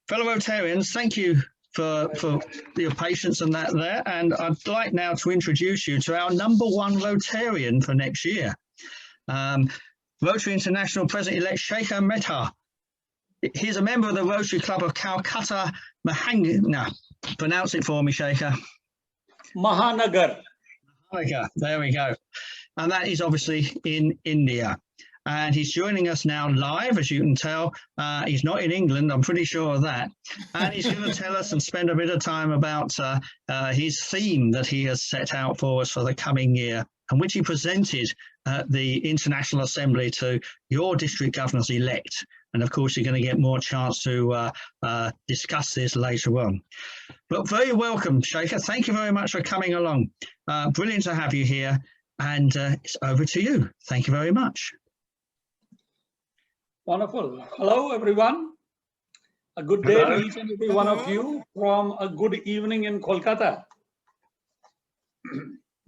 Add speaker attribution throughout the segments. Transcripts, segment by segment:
Speaker 1: Fellow Rotarians, thank you for your patience and that there. And I'd like now to introduce you to our #1 Rotarian for next year. Rotary International President-elect Shekhar Mehta. He's a member of the Rotary Club of Calcutta, Mahanagar. Pronounce it for me, Shekhar.
Speaker 2: Mahanagar.
Speaker 1: Mahanagar, there we go. And that is obviously in India. And he's joining us now live, as you can tell. He's not in England, I'm pretty sure of that. And he's going to tell us and spend a bit of time about his theme that he has set out for us for the coming year, and which he presented at the International Assembly to your district governors-elect. And of course, you're going to get more chance to discuss this later on. But very welcome, Shekhar. Thank you very much for coming along. Brilliant to have you here. And it's over to you. Thank you very much.
Speaker 2: Wonderful. Hello, everyone. A good day to each and every one of you from a good evening in Kolkata.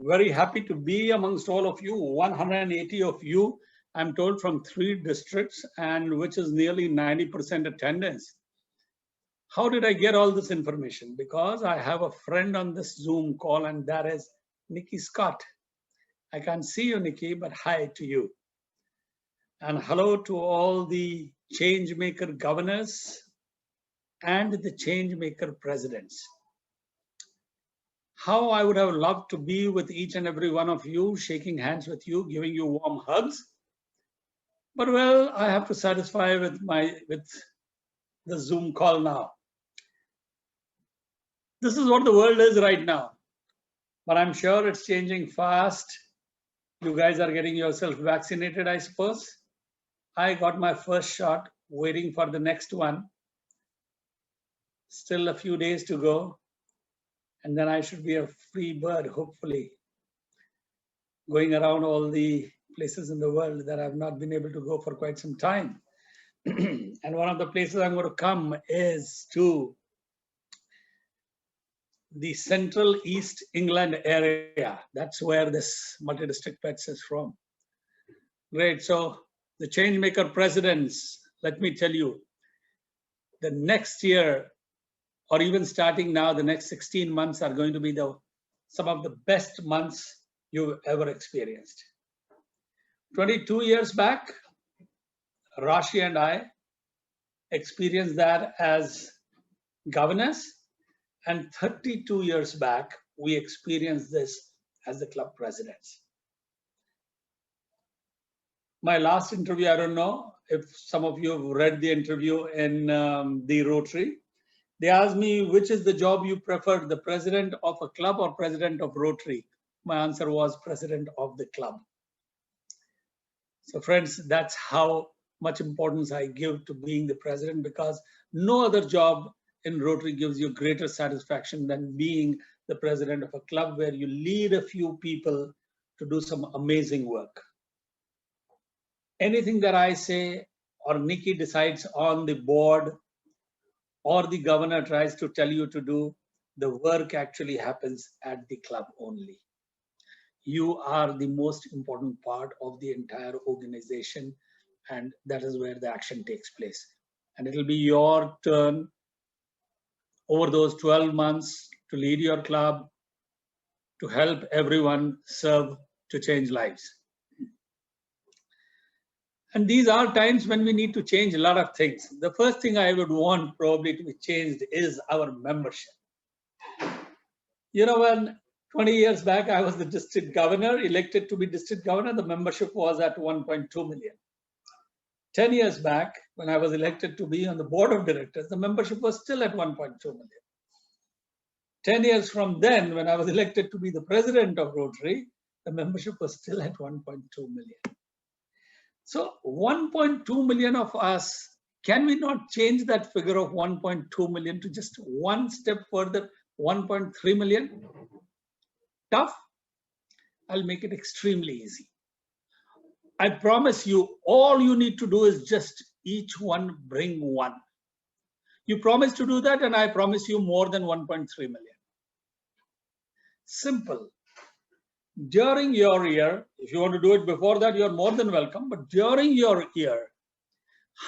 Speaker 2: Very happy to be amongst all of you, 180 of you, I'm told, from 3 districts, and which is nearly 90% attendance. How did I get all this information? Because I have a friend on this Zoom call, and that is Nikki Scott. I can't see you, Nikki, but hi to you. And hello to all the change maker governors and the change maker presidents. How I would have loved to be with each and every one of you, shaking hands with you, giving you warm hugs. But well, I have to satisfy with the Zoom call now. This is what the world is right now, but I'm sure it's changing fast. You guys are getting yourself vaccinated, I suppose. I got my first shot, waiting for the next one. Still a few days to go. And then I should be a free bird, hopefully, going around all the places in the world that I've not been able to go for quite some time. And one of the places I'm going to come is to the Central East England area. That's where this multi-district PETS is from. Great. So the changemaker presidents, let me tell you, the next year, or even starting now, the next 16 months are going to be some of the best months you've ever experienced. 22 years back, Rashi and I experienced that as governors, and 32 years back, we experienced this as the club presidents. My last interview, I don't know if some of you have read the interview in the Rotary. They asked me, which is the job you prefer, the president of a club or president of Rotary? My answer was president of the club. So friends, that's how much importance I give to being the president, because no other job in Rotary gives you greater satisfaction than being the president of a club where you lead a few people to do some amazing work. Anything that I say or Nikki decides on the board or the governor tries to tell you to do, the work actually happens at the club only. You are the most important part of the entire organization, and that is where the action takes place. And it'll be your turn over those 12 months to lead your club, to help everyone serve, to change lives. And these are times when we need to change a lot of things. The first thing I would want probably to be changed is our membership. You know, when 20 years back, I was the district governor, elected to be district governor, the membership was at 1.2 million. 10 years back, when I was elected to be on the board of directors, the membership was still at 1.2 million. 10 years from then, when I was elected to be the president of Rotary, the membership was still at 1.2 million. So 1.2 million of us, can we not change that figure of 1.2 million to just one step further, 1.3 million? Tough? I'll make it extremely easy. I promise you, all you need to do is just each one bring one. You promise to do that, and I promise you more than 1.3 million. Simple. During your year, if you want to do it before that, you're more than welcome. But during your year,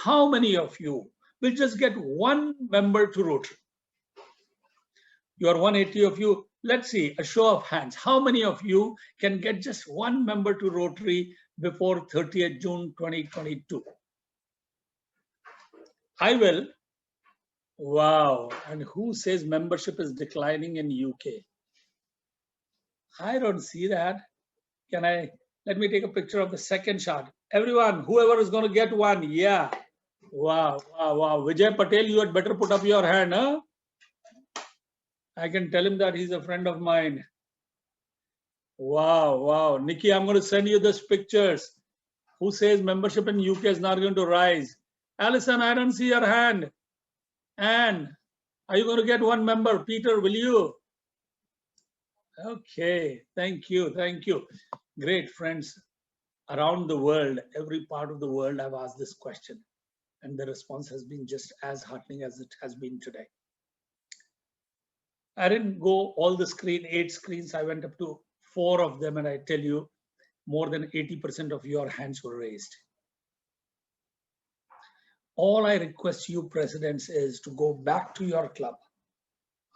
Speaker 2: how many of you will just get one member to Rotary. You are 180 of you. Let's see, a show of hands. How many of you can get just one member to Rotary before 30th June 2022? I will. Wow. And who says membership is declining in UK? I don't see that. Let me take a picture of the second shot. Everyone, whoever is going to get one, yeah. Wow, wow, wow. Vijay Patel, you had better put up your hand, huh? I can tell him that he's a friend of mine. Wow, wow. Nikki, I'm going to send you these pictures. Who says membership in UK is not going to rise? Alison, I don't see your hand. Anne, are you going to get one member? Peter, will you? Okay, thank you, thank you. Great, friends. Around the world, every part of the world, I've asked this question. And the response has been just as heartening as it has been today. I didn't go all the 8 screens. I went up to 4 of them, and I tell you, more than 80% of your hands were raised. All I request you, presidents, is to go back to your club.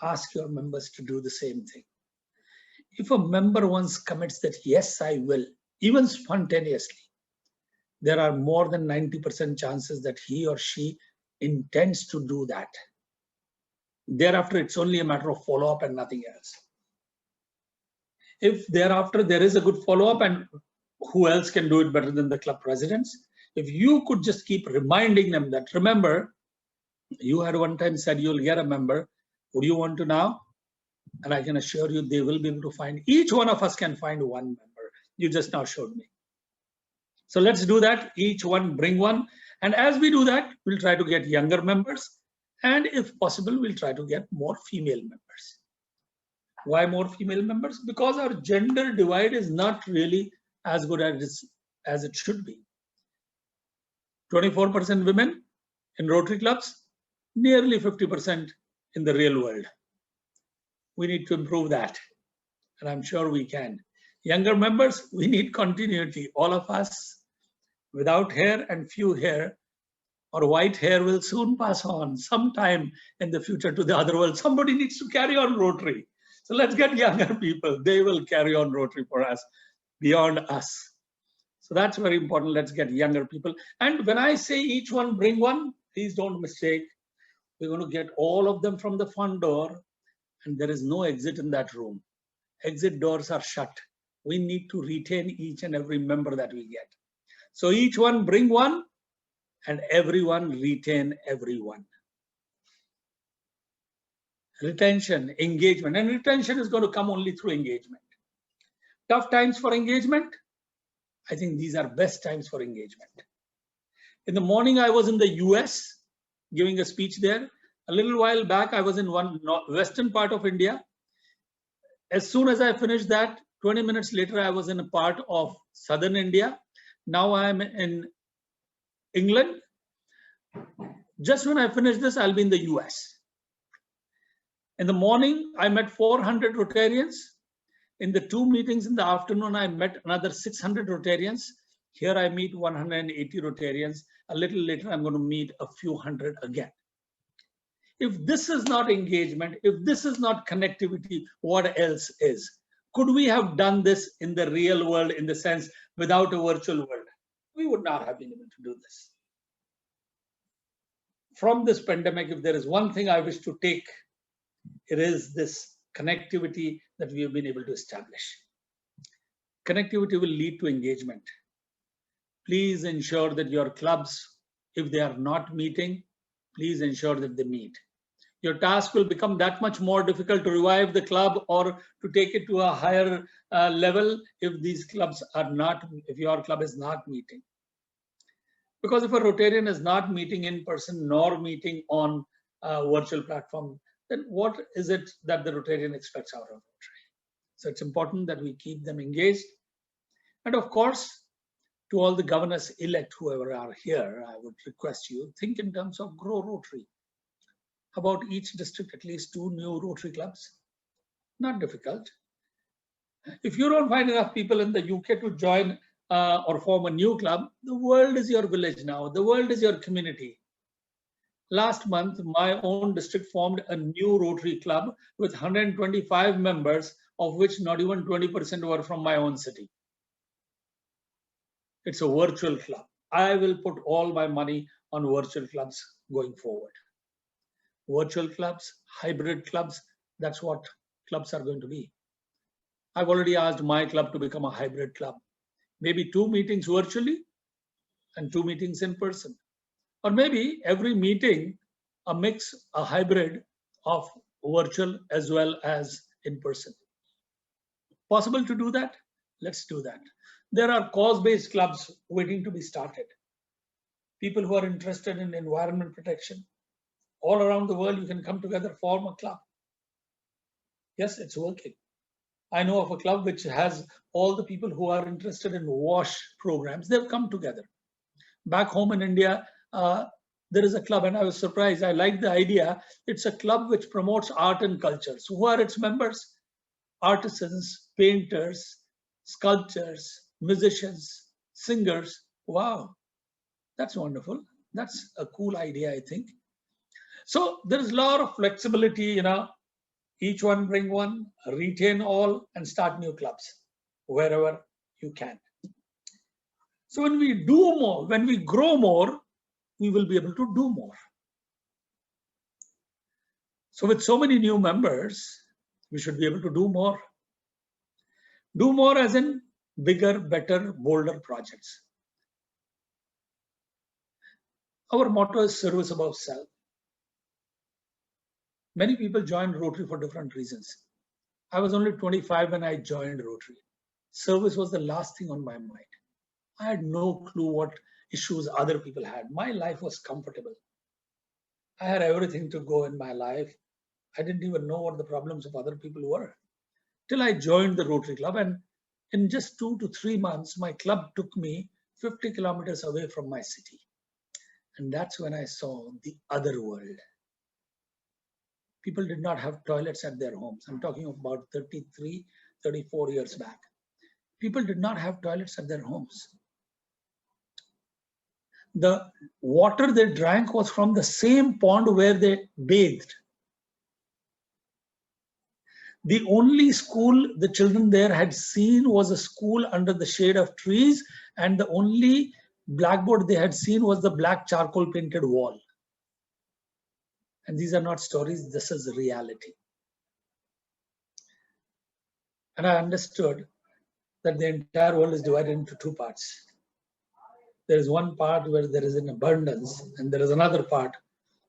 Speaker 2: Ask your members to do the same thing. If a member once commits that, yes, I will, even spontaneously, there are more than 90% chances that he or she intends to do that. Thereafter, it's only a matter of follow-up and nothing else. If thereafter there is a good follow-up, and who else can do it better than the club presidents? If you could just keep reminding them that, remember, you had one time said you'll get a member. Would you want to now? And I can assure you they will be able to find, each one of us can find one member. You just now showed me. So let's do that. Each one bring one. And as we do that, we'll try to get younger members. And if possible, we'll try to get more female members. Why more female members? Because our gender divide is not really as good as it should be. 24% women in Rotary clubs, nearly 50% in the real world. We need to improve that, and I'm sure we can. Younger members, we need continuity. All of us without hair and few hair or white hair will soon pass on sometime in the future to the other world. Somebody needs to carry on Rotary. So let's get younger people. They will carry on Rotary for us, beyond us. So that's very important. Let's get younger people. And when I say each one bring one, please don't mistake. We're going to get all of them from the front door, and there is no exit in that room. Exit doors are shut. We need to retain each and every member that we get. So each one bring one, and everyone retain everyone. Retention, engagement, and retention is going to come only through engagement. Tough times for engagement, I think these are best times for engagement. In the morning, I was in the US giving a speech there. A little while back, I was in one western part of India. As soon as I finished that, 20 minutes later, I was in a part of southern India. Now I'm in England. Just when I finish this, I'll be in the US. In the morning, I met 400 Rotarians. In the 2 meetings in the afternoon, I met another 600 Rotarians. Here I meet 180 Rotarians. A little later, I'm going to meet a few hundred again. If this is not engagement, if this is not connectivity, what else is? Could we have done this in the real world, in the sense without a virtual world? We would not have been able to do this. From this pandemic, if there is one thing I wish to take, it is this connectivity that we have been able to establish. Connectivity will lead to engagement. Please ensure that your clubs, if they are not meeting, please ensure that they meet. Your task will become that much more difficult to revive the club or to take it to a higher level if these clubs are not, if your club is not meeting. Because if a Rotarian is not meeting in person nor meeting on a virtual platform, then what is it that the Rotarian expects out of Rotary? So it's important that we keep them engaged. And of course, to all the governors-elect, whoever are here, I would request you, think in terms of grow Rotary. About each district, at least 2 new Rotary clubs. Not difficult. If you don't find enough people in the UK to join or form a new club, the world is your village now. The world is your community. Last month, my own district formed a new Rotary club with 125 members, of which not even 20% were from my own city. It's a virtual club. I will put all my money on virtual clubs going forward. Virtual clubs, hybrid clubs, that's what clubs are going to be. I've already asked my club to become a hybrid club. Maybe 2 meetings virtually and 2 meetings in person. Or maybe every meeting, a mix, a hybrid of virtual as well as in person. Possible to do that? Let's do that. There are cause-based clubs waiting to be started. People who are interested in environment protection. All around the world, you can come together, form a club. Yes, it's working. I know of a club which has all the people who are interested in WASH programs. They've come together. Back home in India, there is a club, and I was surprised. I like the idea. It's a club which promotes art and culture. So who are its members? Artisans, painters, sculptors, musicians, singers. Wow, that's wonderful. That's a cool idea, I think. So there is a lot of flexibility, each one bring one, retain all, and start new clubs wherever you can. So when we do more, when we grow more, we will be able to do more. So with so many new members, we should be able to do more. Do more as in bigger, better, bolder projects. Our motto is service above self. Many people joined Rotary for different reasons. I was only 25 when I joined Rotary. Service was the last thing on my mind. I had no clue what issues other people had. My life was comfortable. I had everything to go in my life. I didn't even know what the problems of other people were. Till I joined the Rotary Club, and in just 2 to 3 months, my club took me 50 kilometers away from my city. And that's when I saw the other world. People did not have toilets at their homes. I'm talking about 33, 34 years back. People did not have toilets at their homes. The water they drank was from the same pond where they bathed. The only school the children there had seen was a school under the shade of trees, and the only blackboard they had seen was the black charcoal painted wall. And these are not stories, this is reality. And I understood that the entire world is divided into 2 parts. There is one part where there is an abundance, and there is another part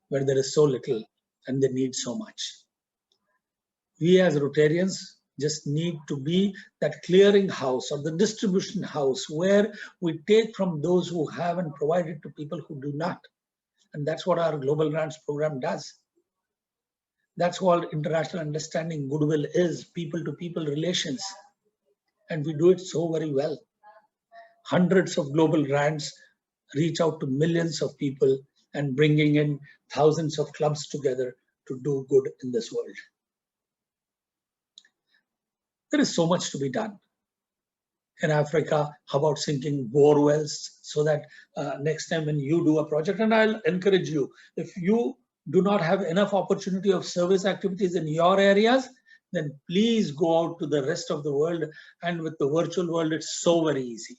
Speaker 2: where there is so little and they need so much. We as Rotarians just need to be that clearing house or the distribution house where we take from those who have and provide it to people who do not. And that's what our Global Grants program does. That's what international understanding goodwill is, people-to-people relations. And we do it so very well. Hundreds of global grants reach out to millions of people and bringing in thousands of clubs together to do good in this world. There is so much to be done. In Africa, how about sinking bore wells so that next time when you do a project, and I'll encourage you, if you do not have enough opportunity of service activities in your areas, then please go out to the rest of the world. And with the virtual world, it's so very easy.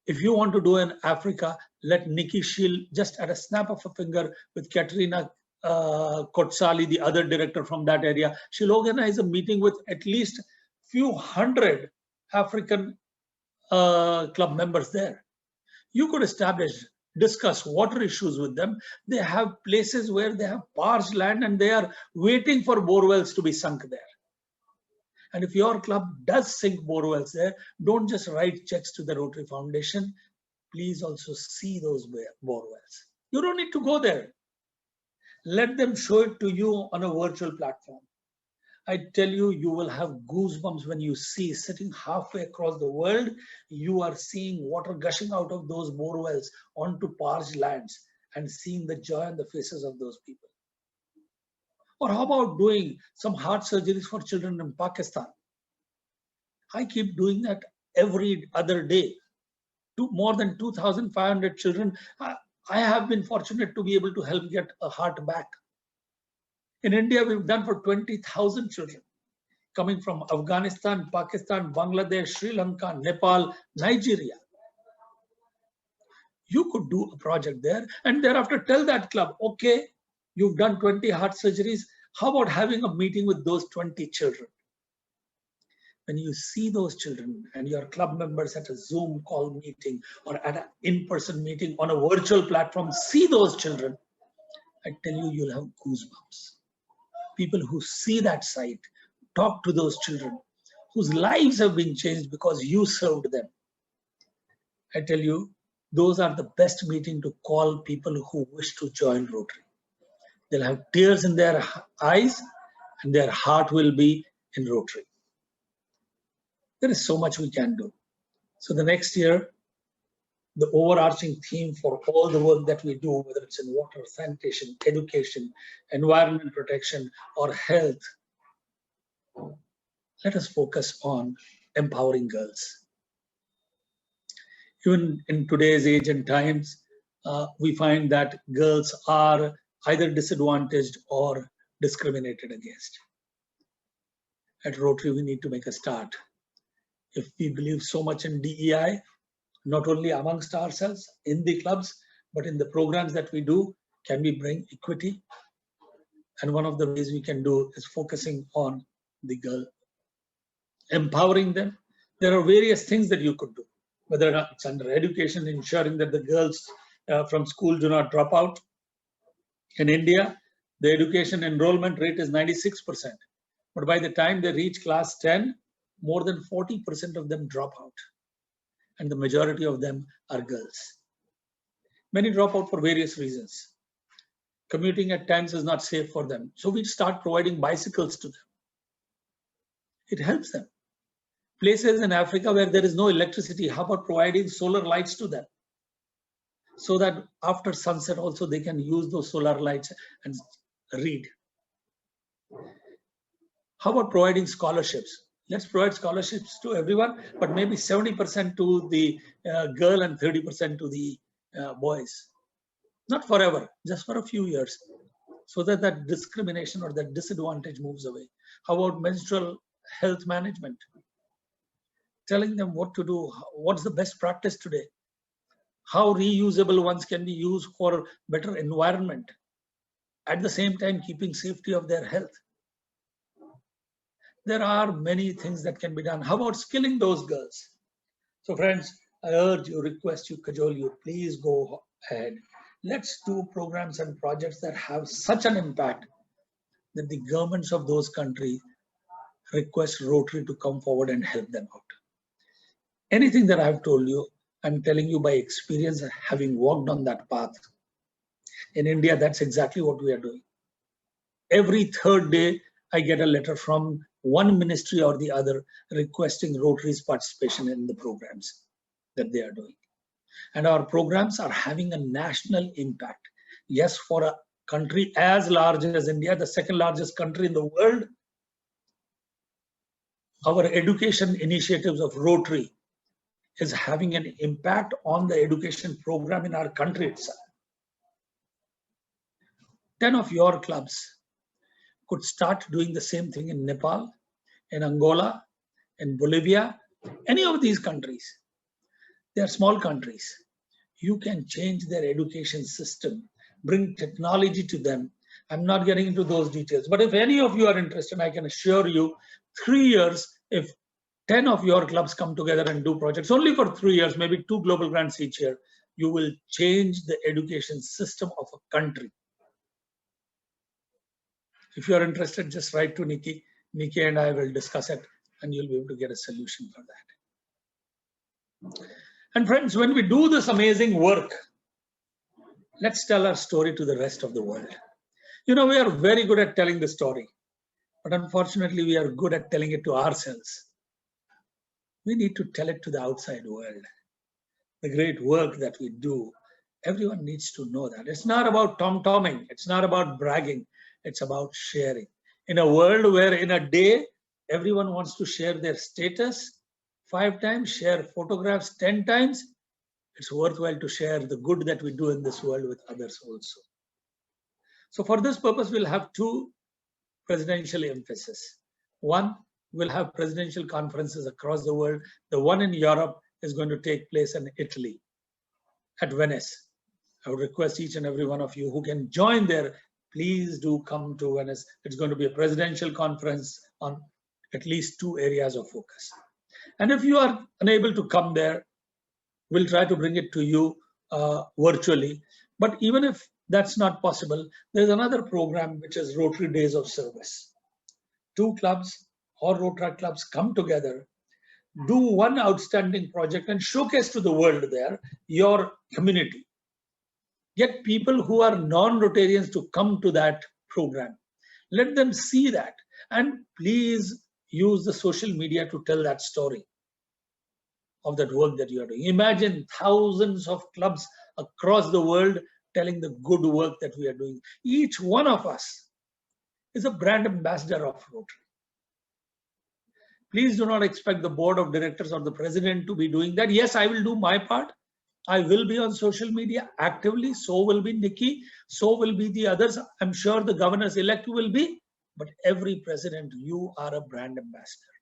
Speaker 2: If you want to do in Africa, let Nikki Shield, just at a snap of a finger with Katerina Kotsali, the other director from that area, she'll organize a meeting with at least few hundred African club members there. You could discuss water issues with them. They have places where they have parched land and they are waiting for bore wells to be sunk there. And if your club does sink bore wells there, don't just write checks to the Rotary Foundation. Please also see those bore wells. You don't need to go there. Let them show it to you on a virtual platform. I tell you, you will have goosebumps when you see, sitting halfway across the world, you are seeing water gushing out of those bore wells onto parched lands and seeing the joy on the faces of those people. Or how about doing some heart surgeries for children in Pakistan? I keep doing that every other day. More than 2,500 children. I have been fortunate to be able to help get a heart back. In India, we've done for 20,000 children coming from Afghanistan, Pakistan, Bangladesh, Sri Lanka, Nepal, Nigeria. You could do a project there and thereafter tell that club, okay, you've done 20 heart surgeries. How about having a meeting with those 20 children? When you see those children and your club members at a Zoom call meeting or at an in-person meeting on a virtual platform, see those children, I tell you, you'll have goosebumps. People who see that sight, talk to those children whose lives have been changed because you served them. I tell you, those are the best meeting to call people who wish to join Rotary. They'll have tears in their eyes and their heart will be in Rotary. There is so much we can do. So the next year, the overarching theme for all the work that we do, whether it's in water, sanitation, education, environment protection, or health, let us focus on empowering girls. Even in today's age and times, we find that girls are either disadvantaged or discriminated against. At Rotary, we need to make a start. If we believe so much in DEI, not only amongst ourselves in the clubs, but in the programs that we do, can we bring equity? And one of the ways we can do is focusing on the girl, empowering them. There are various things that you could do, whether it's under education, ensuring that the girls from school do not drop out. In India, the education enrollment rate is 96%. But by the time they reach class 10, more than 40% of them drop out. And the majority of them are girls. Many drop out for various reasons. Commuting at times is not safe for them. So we start providing bicycles to them. It helps them. Places in Africa where there is no electricity, how about providing solar lights to them? So that after sunset also they can use those solar lights and read. How about providing scholarships? Let's provide scholarships to everyone, but maybe 70% to the girl and 30% to the boys. Not forever, just for a few years, so that that discrimination or that disadvantage moves away. How about menstrual health management? Telling them what to do, what's the best practice today, how reusable ones can be used for better environment, at the same time keeping safety of their health. There are many things that can be done. How about skilling those girls? So friends, I urge you, request you, cajole you, please go ahead. Let's do programs and projects that have such an impact that the governments of those countries request Rotary to come forward and help them out. Anything that I've told you, I'm telling you by experience, having walked on that path. In India, that's exactly what we are doing. Every third day, I get a letter from one ministry or the other requesting Rotary's participation in the programs that they are doing. And our programs are having a national impact. Yes, for a country as large as India, the second largest country in the world, our education initiatives of Rotary is having an impact on the education program in our country itself. 10 of your clubs could start doing the same thing in Nepal, in Angola, in Bolivia, any of these countries. They are small countries. You can change their education system, bring technology to them. I'm not getting into those details, but if any of you are interested, I can assure you 3 years, if 10 of your clubs come together and do projects only for 3 years, maybe 2 global grants each year, you will change the education system of a country. If you are interested, just write to Nikki. Nikki and I will discuss it and you'll be able to get a solution for that. And friends, when we do this amazing work, let's tell our story to the rest of the world. You know, we are very good at telling the story, but unfortunately, we are good at telling it to ourselves. We need to tell it to the outside world. The great work that we do, everyone needs to know that. It's not about tom-tomming. It's not about bragging. It's about sharing. In a world where in a day, everyone wants to share their status 5 times, share photographs 10 times, it's worthwhile to share the good that we do in this world with others also. So for this purpose, we'll have two presidential emphasis. One, we'll have presidential conferences across the world. The one in Europe is going to take place in Italy, at Venice. I would request each and every one of you who can join there, please do come to Venice. It's going to be a presidential conference on at least two areas of focus. And if you are unable to come there, we'll try to bring it to you virtually. But even if that's not possible, there's another program which is Rotary Days of Service. Two clubs or Rotary clubs come together, do one outstanding project and showcase to the world there your community. Get people who are non-Rotarians to come to that program. Let them see that, and please use the social media to tell that story of that work that you are doing. Imagine thousands of clubs across the world telling the good work that we are doing. Each one of us is a brand ambassador of Rotary. Please do not expect the board of directors or the president to be doing that. Yes, I will do my part. I will be on social media actively. So will be Nikki. So will be the others. I'm sure the governors-elect will be. But every president, you are a brand ambassador.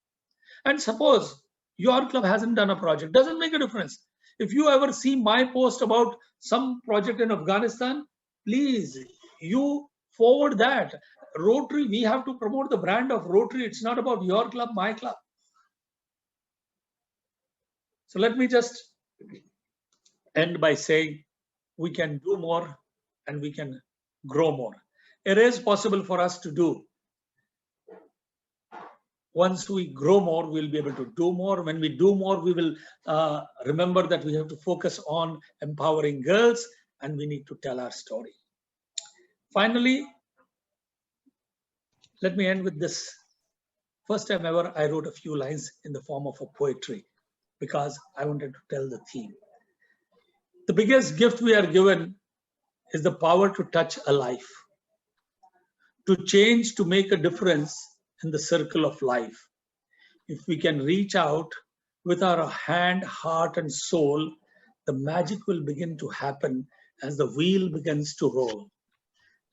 Speaker 2: And suppose your club hasn't done a project, doesn't make a difference. If you ever see my post about some project in Afghanistan, please, you forward that. Rotary, we have to promote the brand of Rotary. It's not about your club, my club. So let me just end by saying we can do more and we can grow more. It is possible for us to do. Once we grow more, we'll be able to do more. When we do more, we will remember that we have to focus on empowering girls and we need to tell our story. Finally, let me end with this. First time ever, I wrote a few lines in the form of a poetry because I wanted to tell the theme. The biggest gift we are given is the power to touch a life, to change, to make a difference in the circle of life. If we can reach out with our hand, heart, and soul, the magic will begin to happen as the wheel begins to roll.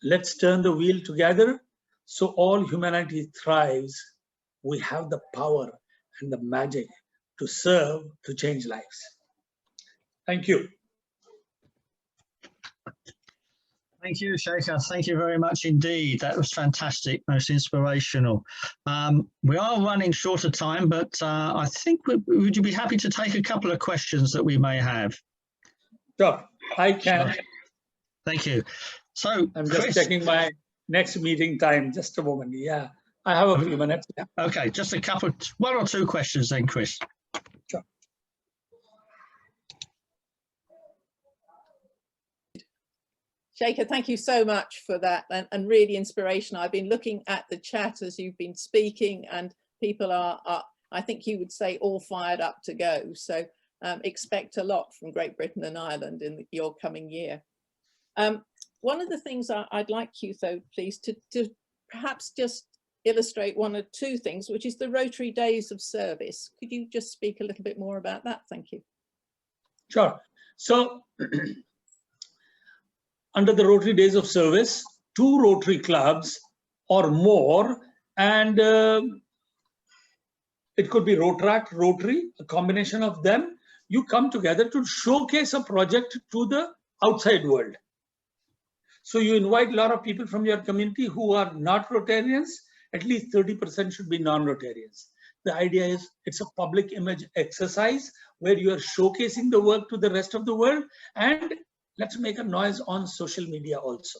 Speaker 2: Let's turn the wheel together so all humanity thrives. We have the power and the magic to serve, to change lives. Thank you.
Speaker 1: Thank you, Shekhar. Thank you very much indeed. That was fantastic, most inspirational. We are running short of time, but I think, would you be happy to take a couple of questions that we may have?
Speaker 2: Sure, I can.
Speaker 1: Sure. Thank you. So
Speaker 2: I'm just checking my next meeting time. Just a moment. Yeah, I have a few minutes. Yeah.
Speaker 1: Okay, just a couple, one or two questions then, Chris.
Speaker 2: Sure.
Speaker 3: Shekhar, thank you so much for that, and really inspirational. I've been looking at the chat as you've been speaking, and people are I think you would say, all fired up to go. So expect a lot from Great Britain and Ireland in your coming year. One of the things I'd like you, though, please, to perhaps just illustrate one or two things, which is the Rotary Days of Service. Could you just speak a little bit more about that? Thank you.
Speaker 2: Sure. So under the Rotary Days of Service, 2 Rotary clubs or more, and it could be Rotaract, Rotary, a combination of them, you come together to showcase a project to the outside world. So you invite a lot of people from your community who are not Rotarians, at least 30% should be non-Rotarians. The idea is it's a public image exercise where you are showcasing the work to the rest of the world, and let's make a noise on social media also.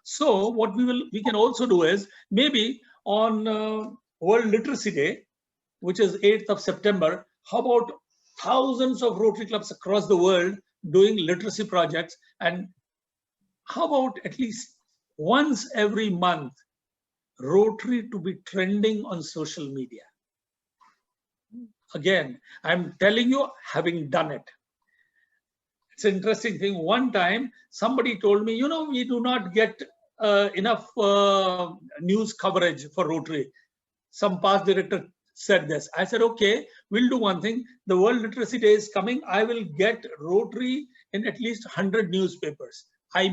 Speaker 2: So what we can also do is maybe on World Literacy Day, which is 8th of September, how about thousands of Rotary clubs across the world doing literacy projects, and how about at least once every month, Rotary to be trending on social media. Again, I'm telling you, having done it. It's an interesting thing. One time, somebody told me, you know, we do not get enough news coverage for Rotary. Some past director said this. I said, okay, we'll do one thing. The World Literacy Day is coming. I will get Rotary in at least 100 newspapers. I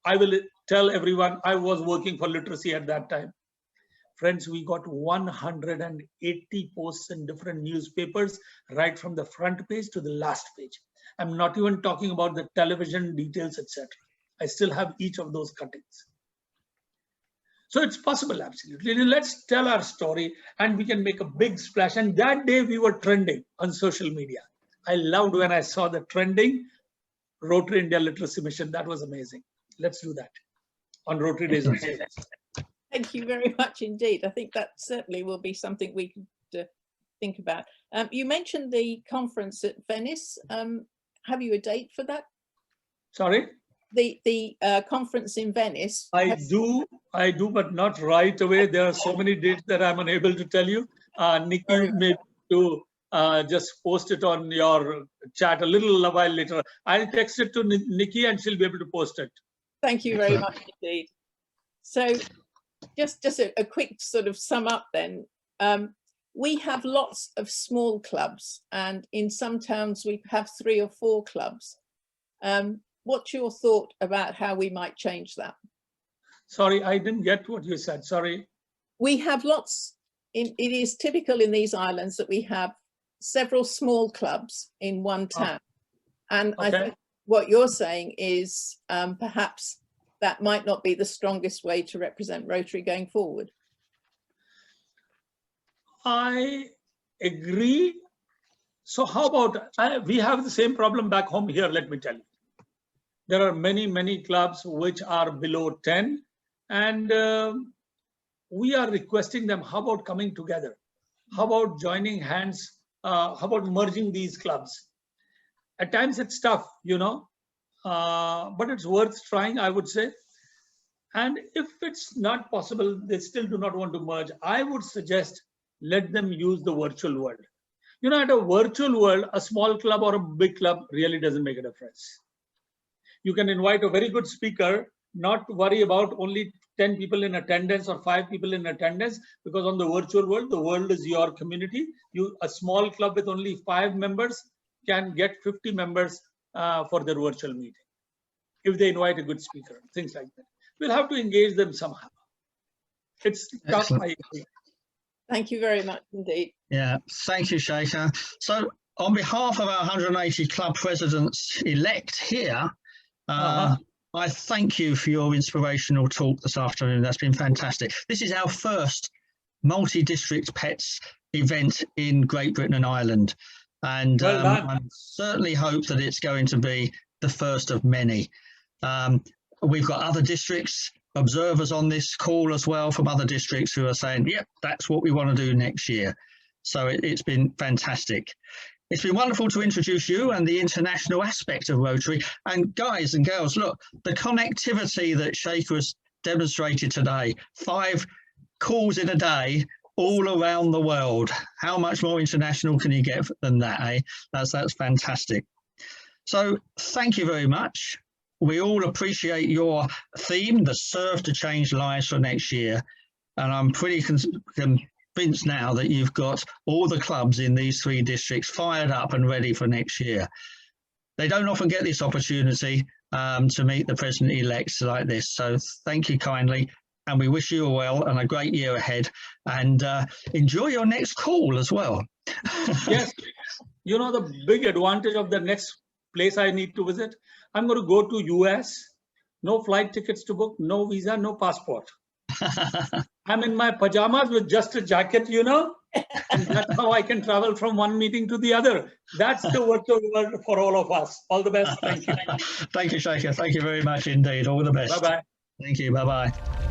Speaker 2: will tell everyone I was working for literacy at that time. Friends, we got 180 posts in different newspapers, right from the front page to the last page. I'm not even talking about the television details, etc. I still have each of those cuttings. So it's possible, absolutely. Let's tell our story and we can make a big splash. And that day we were trending on social media. I loved when I saw the trending Rotary India Literacy Mission. That was amazing. Let's do that on Rotary Days of Sales.
Speaker 3: Thank you very much indeed. I think that certainly will be something we could think about. You mentioned the conference at Venice. Have you a date for that?
Speaker 2: Sorry?
Speaker 3: The conference in Venice.
Speaker 2: I do, but not right away. There are so many dates that I'm unable to tell you. Nikki may to just post it on your chat a little while later. I'll text it to Nikki and she'll be able to post it.
Speaker 3: Thank you very much indeed. So just a quick sort of sum up then. We have lots of small clubs and in some towns we have 3 or 4 clubs. What's your thought about how we might change that?
Speaker 2: Sorry, I didn't get what you said. Sorry.
Speaker 3: We have lots, it is typical in these islands that we have several small clubs in one town. And okay. I think what you're saying is perhaps that might not be the strongest way to represent Rotary going forward.
Speaker 2: I agree. So how about, we have the same problem back home here, let me tell you. There are many, many clubs which are below 10 and we are requesting them, how about coming together? How about joining hands? How about merging these clubs? At times it's tough, you know, but it's worth trying, I would say. And if it's not possible, they still do not want to merge, I would suggest let them use the virtual world. You know, at a virtual world, a small club or a big club really doesn't make a difference. You can invite a very good speaker, not worry about only 10 people in attendance or 5 people in attendance, because on the virtual world, the world is your community. A small club with only 5 members can get 50 members for their virtual meeting if they invite a good speaker, things like that. We'll have to engage them somehow. It's tough, I think.
Speaker 3: Thank you very much indeed.
Speaker 1: Yeah, thank you, Shekhar. So on behalf of our 180 club presidents elect here, I thank you for your inspirational talk this afternoon. That's been fantastic. This is our first multi-district pets event in Great Britain and Ireland. And I certainly hope that it's going to be the first of many. We've got other districts, observers on this call as well from other districts who are saying, yep, that's what we want to do next year. So it's been fantastic. It's been wonderful to introduce you and the international aspect of Rotary. And guys and girls, look, the connectivity that Shekhar has demonstrated today, 5 calls in a day, all around the world. How much more international can you get than that, eh? That's fantastic. So thank you very much. We all appreciate your theme, the Serve to Change Lives for next year. And I'm pretty convinced now that you've got all the clubs in these 3 districts fired up and ready for next year. They don't often get this opportunity to meet the president-elects like this. So thank you kindly. And we wish you well and a great year ahead. And enjoy your next call as well.
Speaker 2: Yes. You know, the big advantage of the next place I need to visit, I'm going to go to US, no flight tickets to book, no visa, no passport. I'm in my pajamas with just a jacket, you know, and that's how I can travel from one meeting to the other. That's the virtual world for all of us. All the best. Thank you.
Speaker 1: Thank you, Shekhar. Thank you very much indeed. All the best.
Speaker 2: Bye-bye.
Speaker 1: Thank you. Bye-bye.